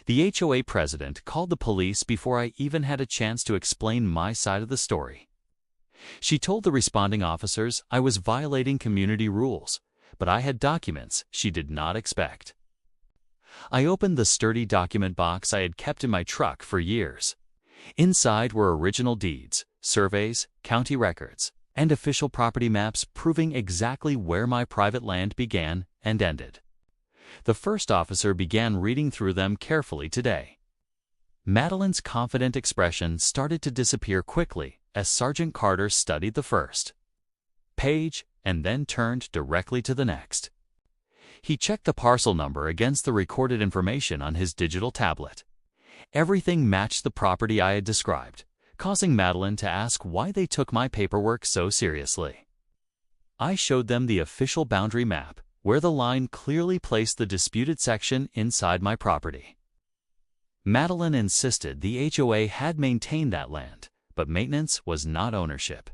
The HOA president called the police before I even had a chance to explain my side of the story. She told the responding officers I was violating community rules, but I had documents she did not expect. I opened the sturdy document box I had kept in my truck for years. Inside were original deeds, surveys, county records, and official property maps proving exactly where my private land began and ended. The first officer began reading through them carefully today. Madeline's confident expression started to disappear quickly as Sergeant Carter studied the first page and then turned directly to the next. He checked the parcel number against the recorded information on his digital tablet. Everything matched the property I had described, causing Madeline to ask why they took my paperwork so seriously. I showed them the official boundary map, where the line clearly placed the disputed section inside my property. Madeline insisted the HOA had maintained that land, but maintenance was not ownership.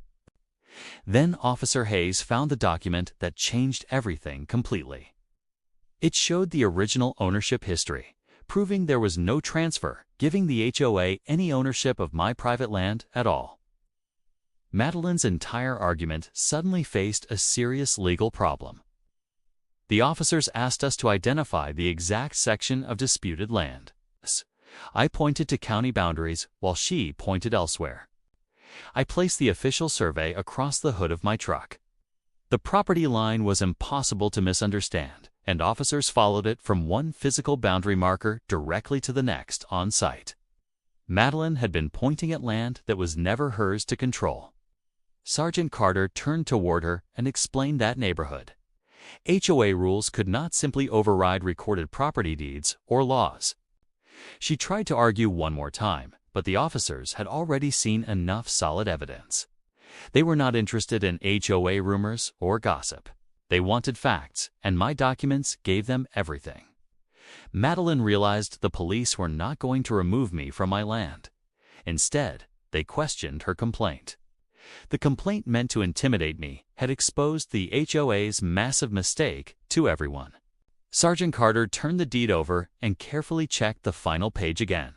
Then Officer Hayes found the document that changed everything completely. It showed the original ownership history, proving there was no transfer, giving the HOA any ownership of my private land at all. Madeline's entire argument suddenly faced a serious legal problem. The officers asked us to identify the exact section of disputed land. I pointed to county boundaries while she pointed elsewhere. I placed the official survey across the hood of my truck. The property line was impossible to misunderstand, and officers followed it from one physical boundary marker directly to the next on site. Madeline had been pointing at land that was never hers to control. Sergeant Carter turned toward her and explained that neighborhood. HOA rules could not simply override recorded property deeds or laws. She tried to argue one more time, but the officers had already seen enough solid evidence. They were not interested in HOA rumors or gossip. They wanted facts, and my documents gave them everything. Madeline realized the police were not going to remove me from my land. Instead, they questioned her complaint. The complaint meant to intimidate me had exposed the HOA's massive mistake to everyone. Sergeant Carter turned the deed over and carefully checked the final page again.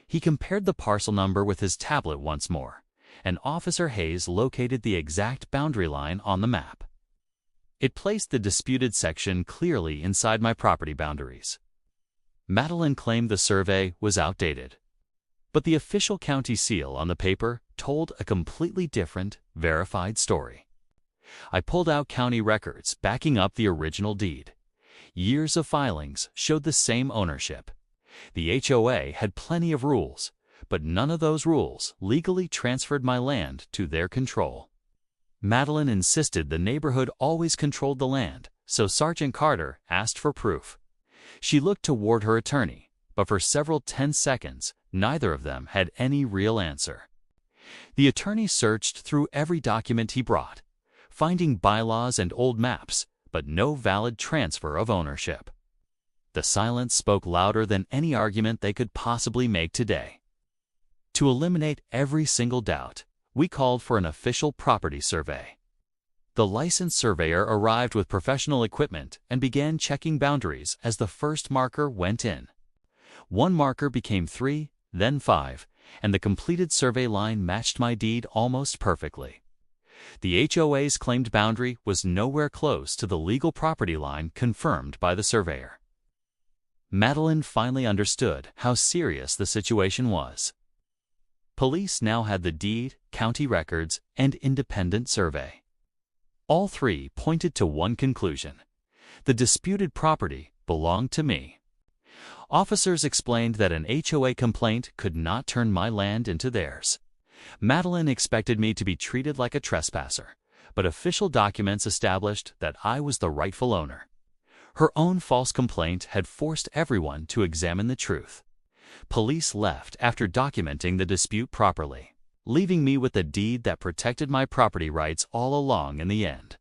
He compared the parcel number with his tablet once more, and Officer Hayes located the exact boundary line on the map. It placed the disputed section clearly inside my property boundaries. Madeline claimed the survey was outdated, but the official county seal on the paper told a completely different, verified story. I pulled out county records backing up the original deed. Years of filings showed the same ownership. The HOA had plenty of rules, but none of those rules legally transferred my land to their control. Madeline insisted the neighborhood always controlled the land, so Sergeant Carter asked for proof. She looked toward her attorney, but for several tense seconds, neither of them had any real answer. The attorney searched through every document he brought, finding bylaws and old maps, but no valid transfer of ownership. The silence spoke louder than any argument they could possibly make today. To eliminate every single doubt, we called for an official property survey. The licensed surveyor arrived with professional equipment and began checking boundaries as the first marker went in. One marker became 3, then 5, and the completed survey line matched my deed almost perfectly. The HOA's claimed boundary was nowhere close to the legal property line confirmed by the surveyor. Madeline finally understood how serious the situation was. Police now had the deed, county records, and independent survey. All three pointed to one conclusion: the disputed property belonged to me. Officers explained that an HOA complaint could not turn my land into theirs. Madeline expected me to be treated like a trespasser, but official documents established that I was the rightful owner. Her own false complaint had forced everyone to examine the truth. Police left after documenting the dispute properly, leaving me with a deed that protected my property rights all along in the end.